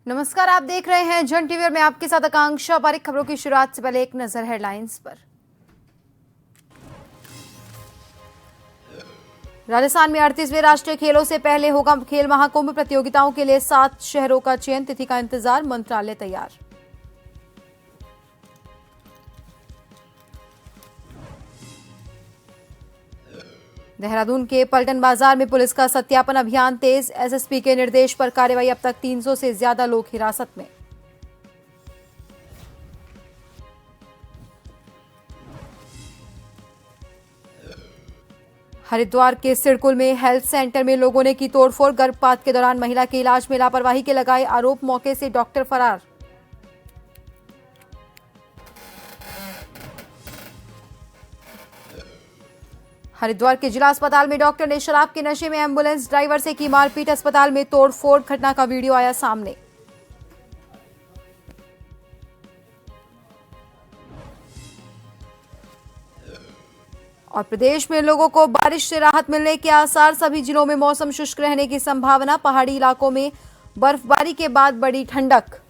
नमस्कार, आप देख रहे हैं जन टीवी और मैं आपके साथ आकांक्षा पारिक। खबरों की शुरुआत से पहले एक नजर हेडलाइंस पर। राजस्थान में 38वें राष्ट्रीय खेलों से पहले होगा खेल महाकुंभ। प्रतियोगिताओं के लिए 7 शहरों का चयन, तिथि का इंतजार, मंत्रालय तैयार। देहरादून के पलटन बाजार में पुलिस का सत्यापन अभियान तेज। एसएसपी के निर्देश पर कार्रवाई, अब तक 300 से ज्यादा लोग हिरासत में। हरिद्वार के सिडकुल में हेल्थ सेंटर में लोगों ने की तोड़फोड़। गर्भपात के दौरान महिला के इलाज में लापरवाही के लगाए आरोप, मौके से डॉक्टर फरार। हरिद्वार के जिला अस्पताल में डॉक्टर ने शराब के नशे में एम्बुलेंस ड्राइवर से की मारपीट। अस्पताल में तोड़फोड़, घटना का वीडियो आया सामने। और प्रदेश में लोगों को बारिश से राहत मिलने के आसार। सभी जिलों में मौसम शुष्क रहने की संभावना। पहाड़ी इलाकों में बर्फबारी के बाद बड़ी ठंडक।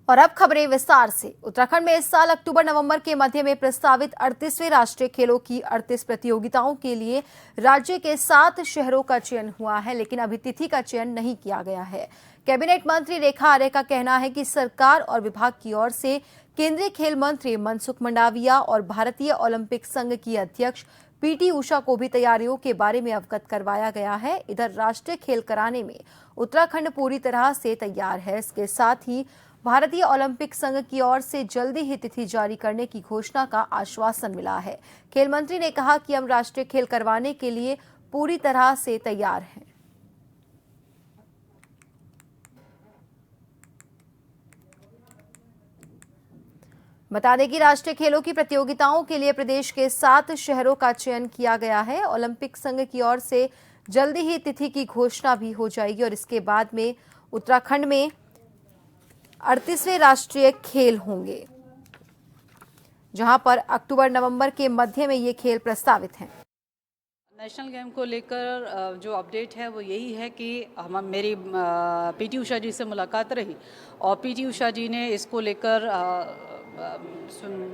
और अब खबरें विस्तार से। उत्तराखंड में इस साल अक्टूबर-नवंबर के मध्य में प्रस्तावित 38वें राष्ट्रीय खेलों की 38 प्रतियोगिताओं के लिए राज्य के 7 शहरों का चयन हुआ है, लेकिन अभी तिथि का चयन नहीं किया गया है। कैबिनेट मंत्री रेखा आर्य का कहना है कि सरकार और विभाग की ओर से केंद्रीय खेल मंत्री मनसुख मंडाविया और भारतीय ओलंपिक संघ की अध्यक्ष पीटी उषा को भी तैयारियों के बारे में अवगत करवाया गया है। इधर राष्ट्रीय खेल कराने में उत्तराखंड पूरी तरह से तैयार है। इसके साथ ही भारतीय ओलंपिक संघ की ओर से जल्दी ही तिथि जारी करने की घोषणा का आश्वासन मिला है। खेल मंत्री ने कहा कि हम राष्ट्रीय खेल करवाने के लिए पूरी तरह से तैयार हैं। बता दें कि राष्ट्रीय खेलों की प्रतियोगिताओं के लिए प्रदेश के 7 शहरों का चयन किया गया है। ओलंपिक संघ की ओर से जल्दी ही तिथि की घोषणा भी हो जाएगी और इसके बाद में उत्तराखंड में 38वें राष्ट्रीय खेल होंगे, जहां पर अक्टूबर-नवंबर के मध्य में ये खेल प्रस्तावित हैं। नेशनल गेम को लेकर जो अपडेट है वो यही है कि मेरी पीटी उषा जी से मुलाकात रही और पीटी उषा जी ने इसको लेकर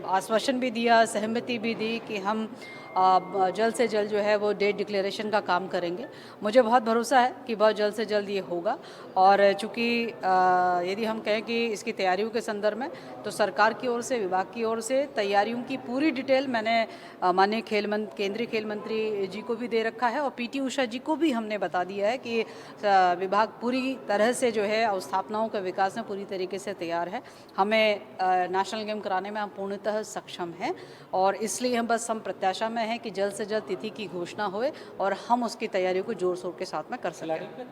आश्वासन भी दिया, सहमति भी दी कि हम जल्द से जल्द जो है वो डेट डिक्लेरेशन का काम करेंगे। मुझे बहुत भरोसा है कि बहुत जल्द से जल्द ये होगा। और चूँकि यदि हम कहें कि इसकी तैयारियों के संदर्भ में, तो सरकार की ओर से, विभाग की ओर से तैयारियों की पूरी डिटेल मैंने माननीय केंद्रीय खेल मंत्री जी को भी दे रखा है और पीटी उषा जी को भी हमने बता दिया है कि विभाग पूरी तरह से जो है अवस्थापनाओं के विकास में पूरी तरीके से तैयार है। हमें नेशनल गेम कराने में हम पूर्णतः सक्षम हैं और इसलिए हम प्रत्याशा में हैं कि जल्द से जल्द तिथि की घोषणा होए और हम उसकी तैयारियों को जोर शोर के साथ में कर सकें।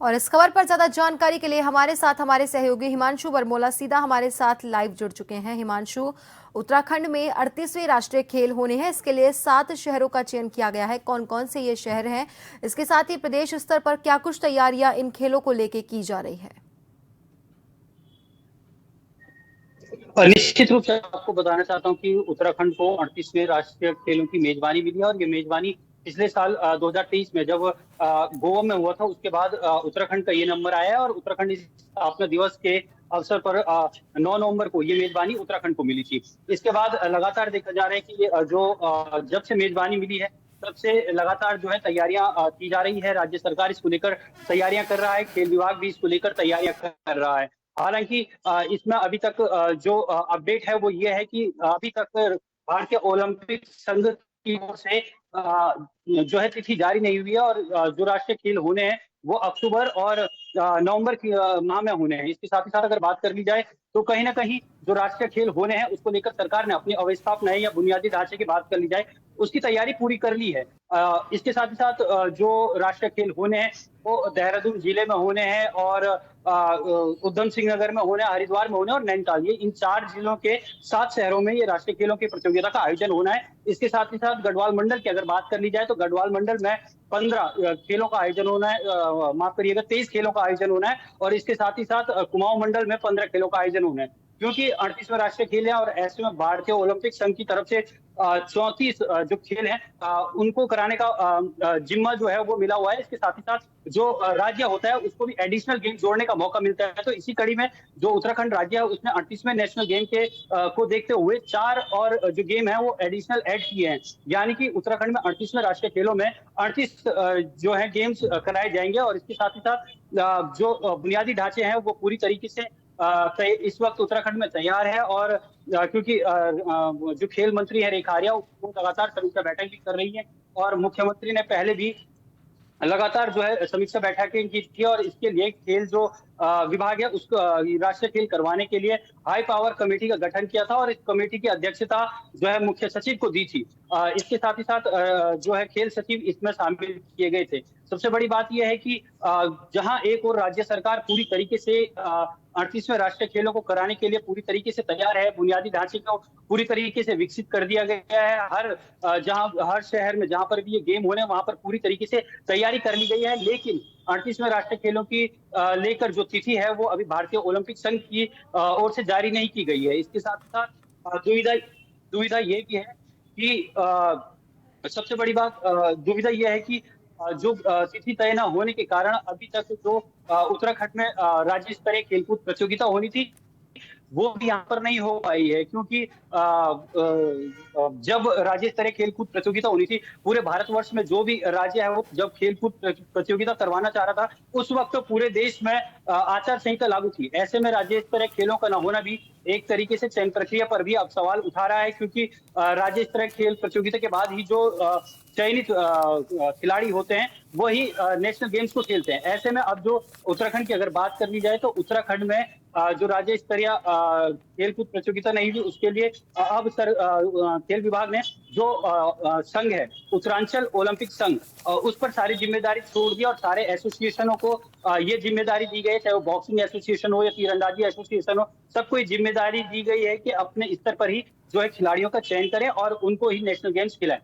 और इस खबर पर ज्यादा जानकारी के लिए हमारे साथ हमारे सहयोगी हिमांशु बरमोला सीधा हमारे साथ लाइव जुड़ चुके हैं। हिमांशु, उत्तराखंड में 38वें राष्ट्रीय खेल होने हैं, इसके लिए 7 शहरों का चयन किया गया है। कौन कौन से ये शहर हैं? इसके साथ ही प्रदेश स्तर पर क्या कुछ तैयारियां इन खेलों को लेकर की जा रही है? निश्चित रूप से आपको बताना चाहता हूं कि उत्तराखंड को 38वें राष्ट्रीय खेलों की मेजबानी मिली है और ये मेजबानी पिछले साल 2023 में जब गोवा में हुआ था, उसके बाद उत्तराखंड का ये नंबर आया है और उत्तराखंड इस स्थापना दिवस के अवसर पर 9 नवंबर को ये मेजबानी उत्तराखंड को मिली थी। इसके बाद लगातार देखा जा रहा है कि जब से मेजबानी मिली है तब से लगातार जो है तैयारियां की जा रही है। राज्य सरकार इसको लेकर तैयारियां कर रहा है, खेल विभाग भी इसको लेकर तैयारियां कर रहा है। हालांकि इसमें अभी तक जो अपडेट है वो ये है कि अभी तक भारतीय ओलंपिक संघ की ओर से जो है तिथि जारी नहीं हुई है और जो राष्ट्रीय खेल होने हैं वो अक्टूबर और नवंबर की माह में होने हैं। इसके साथ ही साथ अगर बात कर ली जाए तो कहीं ना कहीं जो राष्ट्रीय खेल होने हैं उसको लेकर सरकार ने अपनी अवस्थापना या बुनियादी ढांचे की बात कर ली जाए उसकी तैयारी पूरी कर ली है। इसके साथ ही साथ जो राष्ट्रीय खेल होने हैं वो देहरादून जिले में होने हैं और उधम सिंह नगर में होने, हरिद्वार में होने और नैनीताल, ये इन 4 जिलों के 7 शहरों में ये राष्ट्रीय खेलों की प्रतियोगिता का आयोजन होना है। इसके साथ ही साथ गढ़वाल मंडल की अगर बात कर ली जाए तो गढ़वाल मंडल में 15 खेलों का आयोजन होना है, माफ करिएगा 23 खेलों का आयोजन होना है और इसके साथ ही साथ कुमाऊं मंडल में 15 खेलों का आयोजन होना है। क्योंकि 38वां राष्ट्रीय खेल है और ऐसे में भारतीय ओलंपिक संघ की तरफ से 34 जो खेल हैं उनको कराने का जिम्मा जो है वो मिला हुआ है। इसके साथ ही साथ जो राज्य होता है उसको भी एडिशनल गेम जोड़ने का मौका मिलता है। तो इसी कड़ी में जो उत्तराखंड राज्य है उसने 38वें नेशनल गेम के को देखते हुए 4 और जो गेम है वो एडिशनल ऐड किए हैं, यानी कि उत्तराखंड में 38वें राष्ट्रीय खेलों में 38 जो है गेम्स कराए जाएंगे। और इसके साथ ही साथ जो बुनियादी ढांचे हैं वो पूरी तरीके से इस वक्त उत्तराखंड में तैयार है और क्योंकि जो खेल मंत्री है रेखा आर्या वो लगातार समीक्षा बैठक भी कर रही है और मुख्यमंत्री ने पहले भी लगातार जो है समीक्षा बैठकें की थी और इसके लिए खेल जो विभाग है उसको राष्ट्रीय खेल करवाने के लिए हाई पावर कमेटी का गठन किया था और इस कमेटी की अध्यक्षता जो है मुख्य सचिव को दी थी। इसके साथ ही साथ जो है खेल सचिव इसमें शामिल किए गए थे। सबसे बड़ी बात यह है कि जहां एक और राज्य सरकार पूरी तरीके से 38वें राष्ट्रीय खेलों को कराने के लिए पूरी तरीके से तैयार है, बुनियादी ढांचे को पूरी तरीके से विकसित कर दिया गया है। हर शहर में जहां पर भी ये गेम होने वहां पर पूरी तरीके से तैयारी कर ली गई है। लेकिन 38वें राष्ट्रीय खेलों की लेकर जो तिथि है वो अभी भारतीय ओलंपिक संघ की ओर से जारी नहीं की गई है। इसके साथ साथ दुविधा ये भी है कि सबसे बड़ी बात दुविधा यह है कि जो तिथि तय न होने के कारण अभी तक जो उत्तराखंड में राज्य स्तरीय खेलकूद प्रतियोगिता होनी थी वो भी यहाँ पर नहीं हो पाई है। क्योंकि जब राज्य स्तरीय खेलकूद प्रतियोगिता होनी थी पूरे भारतवर्ष में जो भी राज्य है वो जब खेलकूद प्रतियोगिता करवाना चाह रहा था उस वक्त तो पूरे देश में आचार संहिता लागू थी। ऐसे में राज्य स्तरीय खेलों का न होना भी एक तरीके से चयन प्रक्रिया पर भी अब सवाल उठा रहा है, क्योंकि राज्य स्तरीय खेल प्रतियोगिता के बाद ही जो चयनित खिलाड़ी होते हैं वही नेशनल गेम्स को खेलते हैं। ऐसे में अब जो उत्तराखंड की अगर बात कर ली जाए तो उत्तराखंड में जो राज्य स्तरीय खेलकूद प्रतियोगिता नहीं हुई उसके लिए अब खेल विभाग ने जो संघ है उत्तरांचल ओलंपिक संघ उस पर सारी जिम्मेदारी छोड़ दी और सारे एसोसिएशनों को ये जिम्मेदारी दी गई है, चाहे वो बॉक्सिंग एसोसिएशन हो या तीरंदाजी एसोसिएशन हो, सबको ये जिम्मेदारी दी गई है कि अपने स्तर पर ही जो है खिलाड़ियों का चयन करें और उनको ही नेशनल गेम्स खिलाएं।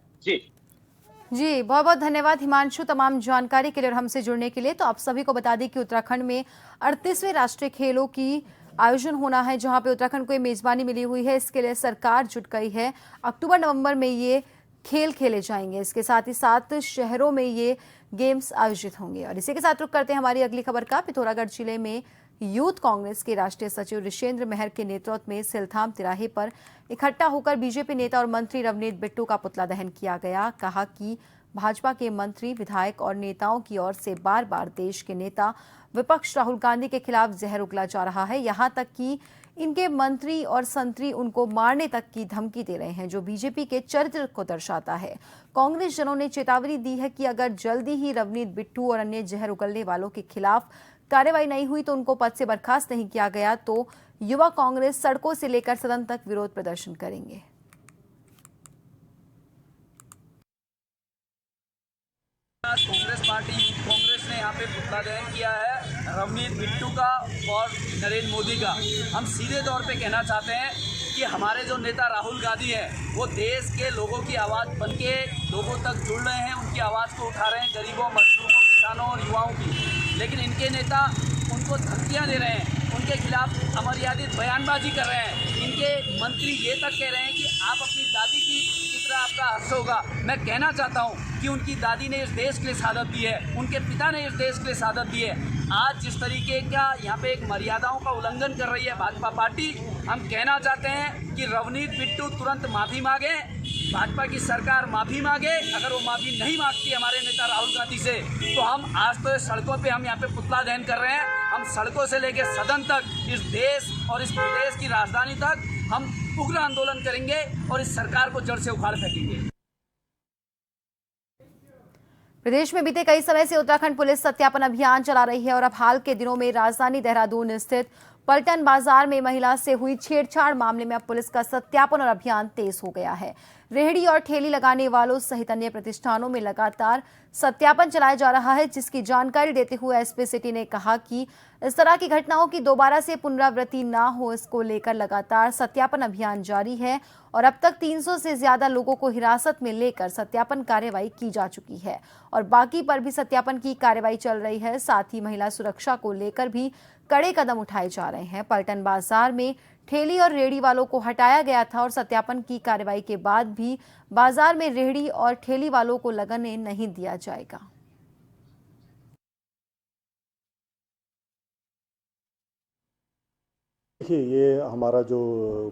जी बहुत बहुत धन्यवाद हिमांशु तमाम जानकारी के लिए और हमसे जुड़ने के लिए। तो आप सभी को बता दें कि उत्तराखंड में 38वें राष्ट्रीय खेलों की आयोजन होना है जहां पे उत्तराखंड को ये मेजबानी मिली हुई है। इसके लिए सरकार जुट गई है। अक्टूबर नवंबर में ये खेल खेले जाएंगे। इसके साथ ही 7 शहरों में ये गेम्स आयोजित होंगे। और इसी के साथ रुक करते हैं हमारी अगली खबर का। पिथौरागढ़ जिले में यूथ कांग्रेस के राष्ट्रीय सचिव ऋषेंद्र महर के नेतृत्व में सिलथाम तिराहे पर इकट्ठा होकर बीजेपी नेता और मंत्री रवनीत बिट्टू का पुतला दहन किया गया। कहा कि भाजपा के मंत्री, विधायक और नेताओं की ओर से बार बार देश के नेता विपक्ष राहुल गांधी के खिलाफ जहर उगला जा रहा है। यहां तक कि इनके मंत्री और संतरी उनको मारने तक की धमकी दे रहे हैं, जो बीजेपी के चरित्र को दर्शाता है। कांग्रेस जनों ने चेतावनी दी है कि अगर जल्दी ही रवनीत बिट्टू और अन्य जहर उगलने वालों के खिलाफ कार्रवाई नहीं हुई तो उनको पद से बर्खास्त नहीं किया गया तो युवा कांग्रेस सड़कों से लेकर सदन तक विरोध प्रदर्शन करेंगे। कांग्रेस पार्टी यूथ कांग्रेस ने यहाँ पे पुतला दहन किया है रवनीत बिट्टू का और नरेंद्र मोदी का। हम सीधे तौर पे कहना चाहते हैं कि हमारे जो नेता राहुल गांधी हैं वो देश के लोगों की आवाज़ बन के लोगों तक जुड़ रहे हैं, उनकी आवाज़ को उठा रहे हैं, गरीबों, मजदूरों, किसानों और युवाओं की। लेकिन इनके नेता उनको धमकियाँ दे रहे हैं, उनके खिलाफ अमर्यादित बयानबाजी कर रहे हैं। इनके मंत्री ये तक कह रहे हैं कि आप अपनी दादी की तरह आपका हर्ष होगा। मैं कहना चाहता हूँ कि उनकी दादी ने इस देश के लिए शहादत दी है, उनके पिता ने इस देश के लिए शहादत दी है। आज जिस तरीके का यहाँ पे एक मर्यादाओं का उल्लंघन कर रही है भाजपा पार्टी, हम कहना चाहते हैं कि रवनीत बिट्टू तुरंत माफ़ी मांगे, भाजपा की सरकार माफ़ी मांगे। अगर वो माफ़ी नहीं मांगती हमारे नेता राहुल गांधी से तो हम आज तो सड़कों पे हम यहाँ पे पुतला दहन कर रहे हैं। हम सड़कों से लेकर सदन तक इस देश और इस प्रदेश की राजधानी तक हम उग्र आंदोलन करेंगे और इस सरकार को जड़ से उखाड़ फेंकेंगे। प्रदेश में बीते कई समय से उत्तराखंड पुलिस सत्यापन अभियान चला रही है और अब हाल के दिनों में राजधानी देहरादून स्थित पलटन बाजार में महिला से हुई छेड़छाड़ मामले में अब पुलिस का सत्यापन और अभियान तेज हो गया है। रेहड़ी और ठेली लगाने वालों सहित अन्य प्रतिष्ठानों में लगातार सत्यापन चलाया जा रहा है, जिसकी जानकारी देते हुए एसपी सिटी ने कहा कि इस तरह की घटनाओं की दोबारा से पुनरावृत्ति न हो, इसको लेकर लगातार सत्यापन अभियान जारी है और अब तक 300 से ज्यादा लोगों को हिरासत में लेकर सत्यापन कार्रवाई की जा चुकी है और बाकी पर भी सत्यापन की कार्रवाई चल रही है। साथ ही महिला सुरक्षा को लेकर भी कड़े कदम उठाए जा रहे हैं। पलटन बाजार में ठेली और रेहड़ी वालों को हटाया गया था और सत्यापन की कार्रवाई के बाद भी बाजार में रेहड़ी और ठेली वालों को लगने नहीं दिया जाएगा। देखिए, ये हमारा जो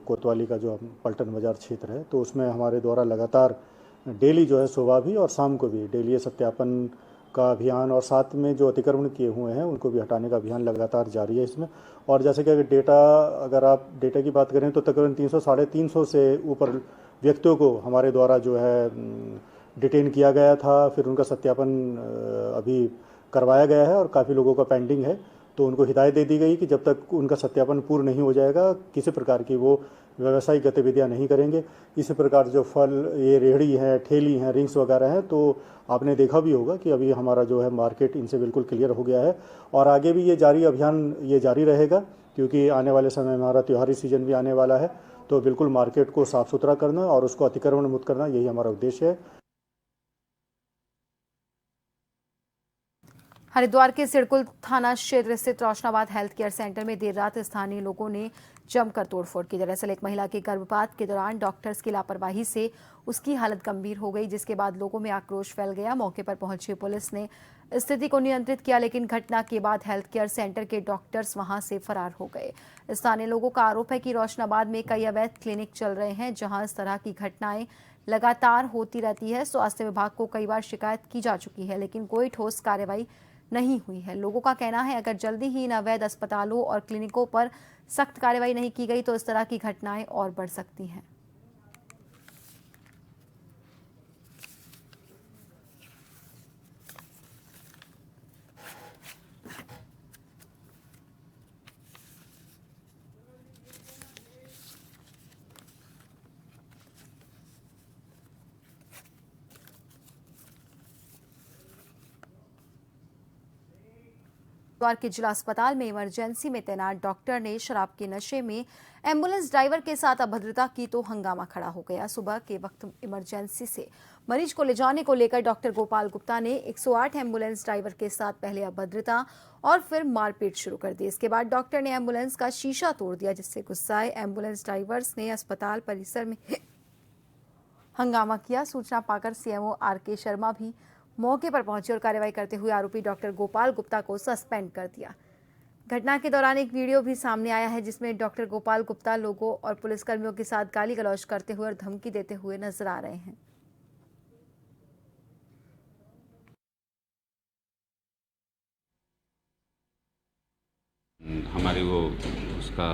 कोतवाली का जो पलटन बाजार क्षेत्र है, तो उसमें हमारे द्वारा लगातार डेली जो है सुबह भी और शाम को भी डेली सत्यापन का अभियान और साथ में जो अतिक्रमण किए हुए हैं उनको भी हटाने का अभियान लगातार जारी है इसमें। और जैसे कि अगर आप डेटा की बात करें तो तकरीबन 300 साढ़े 300 से ऊपर व्यक्तियों को हमारे द्वारा जो है डिटेन किया गया था, फिर उनका सत्यापन अभी करवाया गया है और काफ़ी लोगों का पेंडिंग है। तो उनको हिदायत दे दी गई कि जब तक उनका सत्यापन पूर्ण नहीं हो जाएगा किसी प्रकार की वो व्यावसायिक गतिविधियां नहीं करेंगे। इसी प्रकार जो फल ये रेहड़ी हैं, ठेली हैं, रिंग्स वगैरह हैं, तो आपने देखा भी होगा कि अभी हमारा जो है मार्केट इनसे बिल्कुल क्लियर हो गया है और आगे भी ये जारी रहेगा क्योंकि आने वाले समय में हमारा त्योहारी सीजन भी आने वाला है। तो बिल्कुल मार्केट को साफ सुथरा करना और उसको अतिक्रमण मुक्त करना, यही हमारा उद्देश्य है। हरिद्वार के सिडकुल थाना क्षेत्र स्थित रोशनाबाद हेल्थ केयर सेंटर में देर रात स्थानीय लोगों ने जमकर तोड़फोड़ की। दरअसल एक महिला के गर्भपात के दौरान डॉक्टर्स की लापरवाही से उसकी हालत गंभीर हो गई, जिसके बाद लोगों में आक्रोश फैल गया। मौके पर पहुंची पुलिस ने स्थिति को नियंत्रित किया, लेकिन घटना के बाद हेल्थ केयर सेंटर के डॉक्टर्स वहां से फरार हो गए। स्थानीय लोगों का आरोप है कि रोशनाबाद में कई अवैध क्लिनिक चल रहे हैं, जहां इस तरह की घटनाएं लगातार होती रहती है। स्वास्थ्य विभाग को कई बार शिकायत की जा चुकी है, लेकिन कोई ठोस कार्रवाई नहीं हुई है। लोगों का कहना है अगर जल्दी ही इन अवैध अस्पतालों और क्लिनिकों पर सख्त कार्रवाई नहीं की गई तो इस तरह की घटनाएं और बढ़ सकती हैं। हरिद्वार के जिला अस्पताल में इमरजेंसी में तैनात डॉक्टर ने शराब के नशे में एम्बुलेंस ड्राइवर के साथ अभद्रता की तो हंगामा खड़ा हो गया। सुबह के वक्त इमरजेंसी से मरीज को ले जाने को लेकर डॉक्टर गोपाल गुप्ता ने 108 एम्बुलेंस ड्राइवर के साथ पहले अभद्रता और फिर मारपीट शुरू कर दी। इसके बाद डॉक्टर ने एम्बुलेंस का शीशा तोड़ दिया, जिससे गुस्साए एम्बुलेंस ड्राइवर्स ने अस्पताल परिसर में हंगामा किया। सूचना पाकर सीएमओ आरके शर्मा भी मौके पर पहुंचे और कार्रवाई करते हुए आरोपी डॉक्टर गोपाल गुप्ता को सस्पेंड कर दिया। घटना के दौरान एक वीडियो भी सामने आया है, जिसमें डॉक्टर गोपाल गुप्ता लोगों और पुलिसकर्मियों के साथ गाली गलौज करते हुए और धमकी देते हुए नजर आ रहे हैं। हमारे वो उसका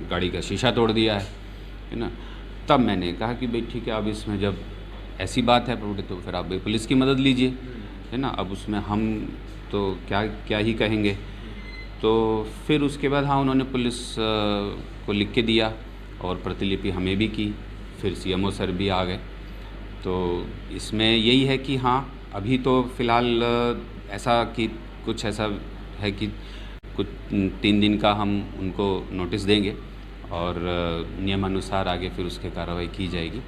गाड़ी का शीशा तोड़ दिया है ना। तब मैंने कहा कि भाई ठीक है, अब इसमें जब ऐसी बात है तो फिर आप भाई पुलिस की मदद लीजिए, है ना। अब उसमें हम तो क्या ही कहेंगे। तो फिर उसके बाद हाँ, उन्होंने पुलिस को लिख के दिया और प्रतिलिपि हमें भी की। फिर सीएमओ सर भी आ गए। तो इसमें यही है कि हाँ, अभी तो फ़िलहाल ऐसा कि कुछ ऐसा है कि कुछ 3 दिन का हम उनको नोटिस देंगे और नियमानुसार आगे फिर उसके कार्रवाई की जाएगी।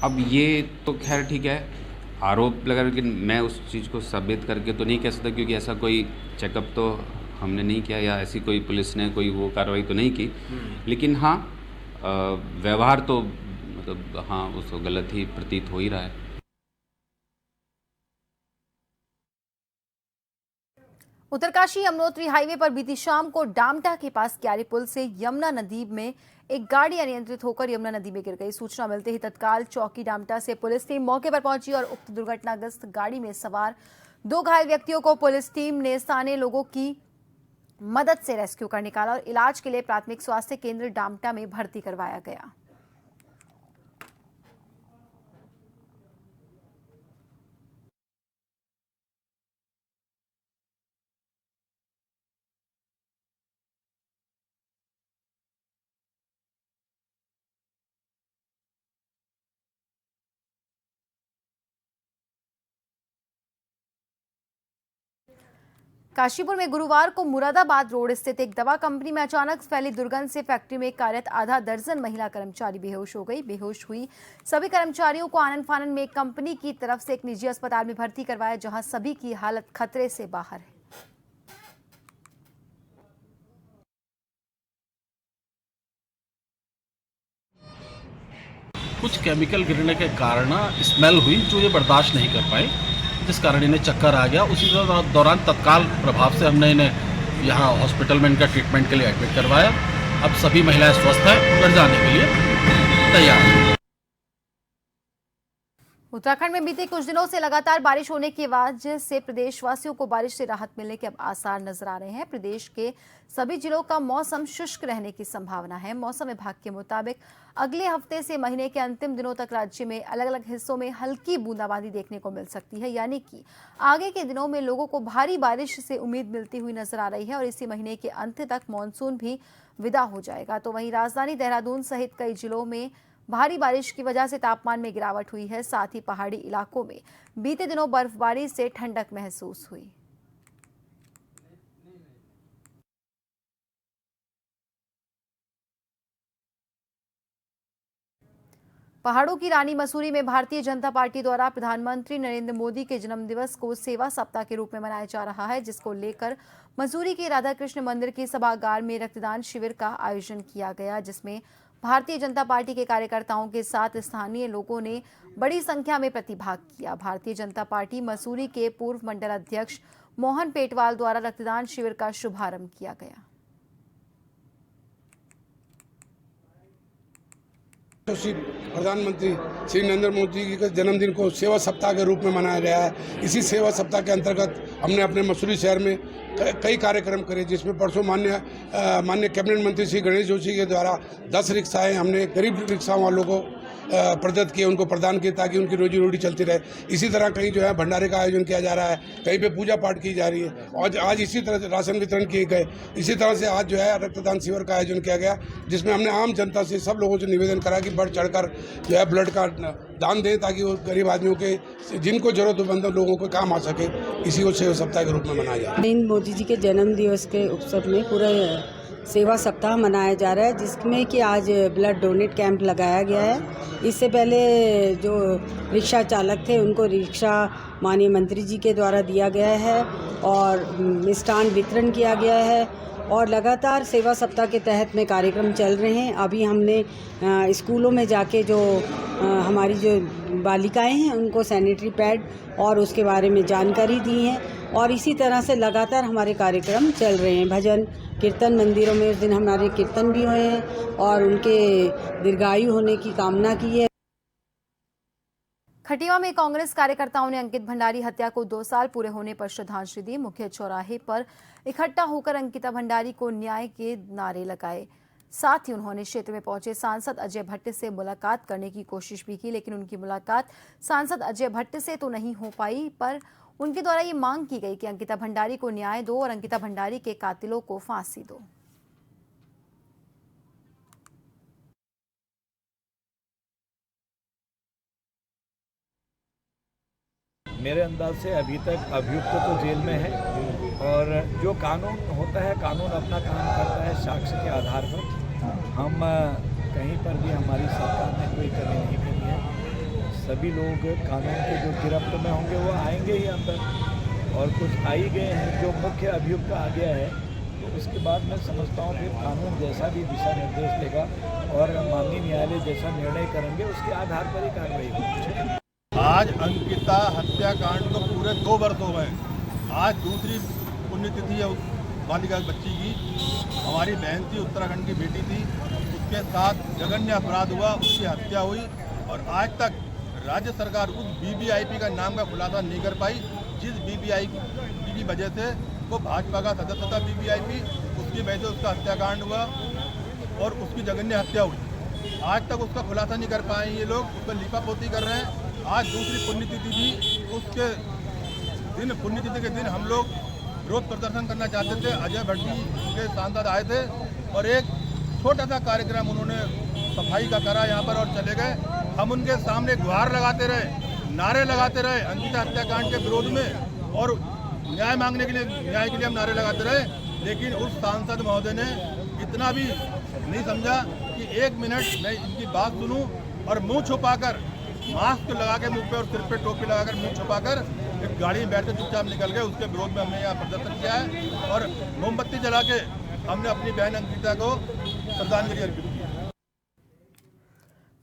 अब ये तो खैर ठीक है, आरोप लगा, लेकिन मैं उस चीज़ को साबित करके तो नहीं कह सकता, क्योंकि ऐसा कोई चेकअप तो हमने नहीं किया या ऐसी कोई पुलिस ने कोई वो कार्रवाई तो नहीं की। लेकिन हाँ, व्यवहार तो मतलब हाँ, उसको गलत ही प्रतीत हो ही रहा है। उत्तरकाशी यमुनोत्री हाईवे पर बीती शाम को डामटा के पास क्यारी पुल से यमुना नदी में एक गाड़ी अनियंत्रित होकर यमुना नदी में गिर गई। सूचना मिलते ही तत्काल चौकी डामटा से पुलिस टीम मौके पर पहुंची और उक्त दुर्घटनाग्रस्त गाड़ी में सवार 2 घायल व्यक्तियों को पुलिस टीम ने स्थानीय लोगों की मदद से रेस्क्यू कर निकाला और इलाज के लिए प्राथमिक स्वास्थ्य केंद्र डामटा में भर्ती करवाया गया। काशीपुर में गुरुवार को मुरादाबाद रोड स्थित एक दवा कंपनी में अचानक फैली दुर्गंध से फैक्ट्री में कार्यरत आधा दर्जन महिला कर्मचारी बेहोश हो गई। बेहोश हुई सभी कर्मचारियों को आनन फानन में कंपनी की तरफ से एक निजी अस्पताल में भर्ती करवाया, जहां सभी की हालत खतरे से बाहर है। कुछ केमिकल गिरने के कारण स्मेल हुई जो ये बर्दाश्त नहीं कर पाए, जिस कारण इन्हें चक्कर आ गया। उसी दौरान तत्काल प्रभाव से हमने इन्हें यहाँ हॉस्पिटल में इनका ट्रीटमेंट के लिए एडमिट करवाया। अब सभी महिलाएं स्वस्थ हैं, घर जाने के लिए तैयार हैं। उत्तराखंड में बीते कुछ दिनों से लगातार बारिश होने की वजह से प्रदेशवासियों को बारिश से राहत मिलने के अब आसार नजर आ रहे हैं। प्रदेश के सभी जिलों का मौसम शुष्क रहने की संभावना है। मौसम विभाग के मुताबिक अगले हफ्ते से महीने के अंतिम दिनों तक राज्य में अलग अलग हिस्सों में हल्की बूंदाबांदी देखने को मिल सकती है, यानी कि आगे के दिनों में लोगों को भारी बारिश से उम्मीद मिलती हुई नजर आ रही है और इसी महीने के अंत तक मानसून भी विदा हो जाएगा। तो वहीं राजधानी देहरादून सहित कई जिलों में भारी बारिश की वजह से तापमान में गिरावट हुई है। साथ ही पहाड़ी इलाकों में बीते दिनों बर्फबारी से ठंडक महसूस हुई। पहाड़ों की रानी मसूरी में भारतीय जनता पार्टी द्वारा प्रधानमंत्री नरेंद्र मोदी के जन्मदिवस को सेवा सप्ताह के रूप में मनाया जा रहा है, जिसको लेकर मसूरी के राधा कृष्ण मंदिर के सभागार में रक्तदान शिविर का आयोजन किया गया, जिसमें भारतीय जनता पार्टी के कार्यकर्ताओं के साथ स्थानीय लोगों ने बड़ी संख्या में प्रतिभाग किया। भारतीय जनता पार्टी मसूरी के पूर्व मंडल अध्यक्ष मोहन पेटवाल द्वारा रक्तदान शिविर का शुभारंभ किया गया। श्री प्रधानमंत्री श्री नरेंद्र मोदी जी के जन्मदिन को सेवा सप्ताह के रूप में मनाया गया है। इसी सेवा सप्ताह के अंतर्गत हमने अपने मसूरी शहर में कई कार्यक्रम करे, जिसमें परसों माननीय कैबिनेट मंत्री श्री गणेश जोशी के द्वारा 10 रिक्शाएं हमने गरीब रिक्शा वालों को प्रदत्त किए, उनको प्रदान किए ताकि उनकी रोजी रोटी चलती रहे। इसी तरह कहीं जो है भंडारे का आयोजन किया जा रहा है, कहीं पे पूजा पाठ की जा रही है और आज इसी तरह राशन वितरण किए गए। इसी तरह से आज जो है रक्तदान शिविर का आयोजन किया गया, जिसमें हमने आम जनता से सब लोगों से निवेदन करा कि बढ़ चढ़कर जो है ब्लड का दान दें ताकि वो गरीब आदमियों के जिनको जरूरतमंद लोगों को काम आ सके। इसी को सेवा सप्ताह के रूप में मनाया जाए। नरेंद्र मोदी जी के जन्म दिवस के उत्सव में पूरा सेवा सप्ताह मनाया जा रहा है, जिसमें कि आज ब्लड डोनेट कैंप लगाया गया है। इससे पहले जो रिक्शा चालक थे उनको रिक्शा माननीय मंत्री जी के द्वारा दिया गया है और मिष्ठान वितरण किया गया है और लगातार सेवा सप्ताह के तहत में कार्यक्रम चल रहे हैं। अभी हमने स्कूलों में जाके जो हमारी जो बालिकाएं हैं उनको सैनिटरी पैड और उसके बारे में जानकारी दी है और इसी तरह से लगातार हमारे कार्यक्रम चल रहे हैं। भजन कीर्तन मंदिरों में उस दिन हमारे कीर्तन भी हुए हैं और उनके दीर्घायु होने की कामना की है। खटिया में कांग्रेस कार्यकर्ताओं ने अंकित भंडारी हत्या को 2 साल पूरे होने पर श्रद्धांजलि दी। मुख्य चौराहे पर इकट्ठा होकर अंकिता भंडारी को न्याय के नारे लगाए। साथ ही उन्होंने क्षेत्र में पहुंचे सांसद अजय भट्ट से मुलाकात करने की कोशिश भी की, लेकिन उनकी मुलाकात सांसद अजय भट्ट से तो नहीं हो पाई, पर उनके द्वारा ये मांग की गई कि अंकिता भंडारी को न्याय दो और अंकिता भंडारी के कातिलों को फांसी दो। मेरे अंदाज से अभी तक अभियुक्त तो जेल में है और जो कानून होता है कानून अपना काम करता है साक्ष्य के आधार पर। हम कहीं पर भी हमारी सरकार ने कोई कमी नहीं करी है। सभी लोग कानून के जो गिरफ्त में होंगे वो आएंगे ही अंदर और कुछ आ ही गए हैं। जो मुख्य अभियुक्त आ गया है तो उसके बाद मैं समझता हूँ कि कानून जैसा भी दिशा निर्देश देगा और माननीय न्यायालय जैसा निर्णय करेंगे उसके आधार पर ही कार्रवाई होगी। आज अंकिता हत्याकांड को पूरे 2 वर्ष हो गए। आज दूसरी पुण्यतिथि है बालिका बच्ची की। हमारी बहन थी, उत्तराखंड की बेटी थी, उसके साथ जघन्य अपराध हुआ, उसकी हत्या हुई और आज तक राज्य सरकार उस BBIP का नाम का खुलासा नहीं कर पाई जिस BBIP की वजह से वो भाजपा का सदस्य था। BBIP उसकी वजह से उसका हत्याकांड हुआ और उसकी जघन्य हत्या हुई। आज तक उसका खुलासा नहीं कर पाए ये लोग, उसका लिपापोती कर रहे हैं। आज दूसरी पुण्यतिथि थी, उसके दिन पुण्यतिथि के दिन हम लोग विरोध प्रदर्शन करना चाहते थे। अजय भट्ट जी के सांसद आए थे और एक छोटा सा कार्यक्रम उन्होंने सफाई का करा यहाँ पर और चले गए। हम उनके सामने गुहार लगाते रहे, नारे लगाते रहे अंकिता हत्याकांड के विरोध में और न्याय मांगने के लिए, न्याय के लिए हम नारे लगाते रहे, लेकिन उस सांसद महोदय ने इतना भी नहीं समझा कि 1 मिनट मैं इनकी बात सुनूं और मुंह छुपाकर, मास्क लगा के मुंह पे और सिर पे टोपी लगाकर मुंह छुपाकर एक गाड़ी में बैठकर चुपचाप निकल गए। उसके विरोध में हमने यहाँ प्रदर्शन किया है और मोमबत्ती जला के हमने अपनी बहन अंकिता को श्रद्धांजलि अर्पित की।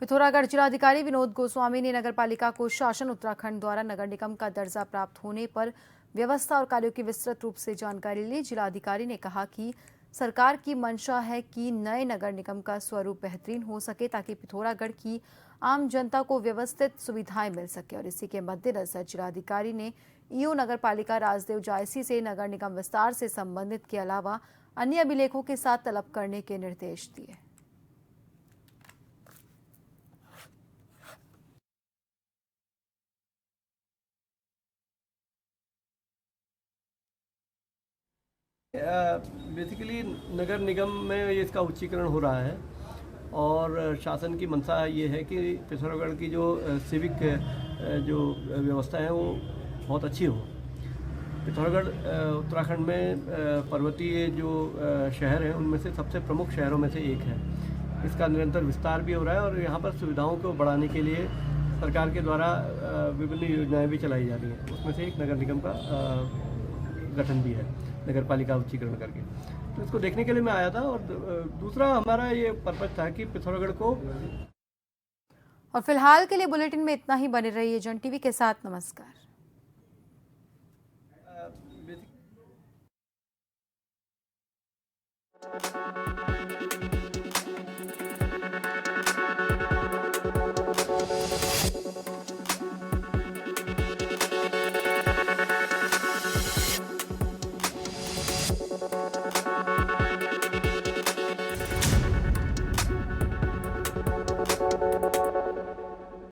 पिथौरागढ़ जिलाधिकारी विनोद गोस्वामी ने नगरपालिका को शासन उत्तराखंड द्वारा नगर निगम का दर्जा प्राप्त होने पर व्यवस्था और कार्यों की विस्तृत रूप से जानकारी ली। जिलाधिकारी ने कहा कि सरकार की मंशा है कि नए नगर निगम का स्वरूप बेहतरीन हो सके ताकि पिथौरागढ़ की आम जनता को व्यवस्थित सुविधाएं मिल सके और इसी के मद्देनजर जिलाधिकारी ने ईओ नगरपालिका राजदेव जायसी से नगर निगम विस्तार से संबंधित के अलावा अन्य अभिलेखों के साथ तलब करने के निर्देश दिए। बेसिकली नगर निगम में इसका उच्चीकरण हो रहा है और शासन की मंशा ये है कि पिथौरागढ़ की जो सिविक जो व्यवस्था है वो बहुत अच्छी हो। पिथौरागढ़ उत्तराखंड में पर्वतीय जो शहर हैं उनमें से सबसे प्रमुख शहरों में से एक है। इसका निरंतर विस्तार भी हो रहा है और यहाँ पर सुविधाओं को बढ़ाने के लिए सरकार के द्वारा विभिन्न योजनाएं भी चलाई जा रही हैं। उसमें से एक नगर निगम का गठन भी है, नगर पालिका उच्चीकरण करके। तो इसको देखने के लिए मैं आया था और दूसरा हमारा ये पर्पज था कि पिथौरागढ़ को। और फिलहाल के लिए बुलेटिन में इतना ही। बने रहिए जन टीवी के साथ। नमस्कार।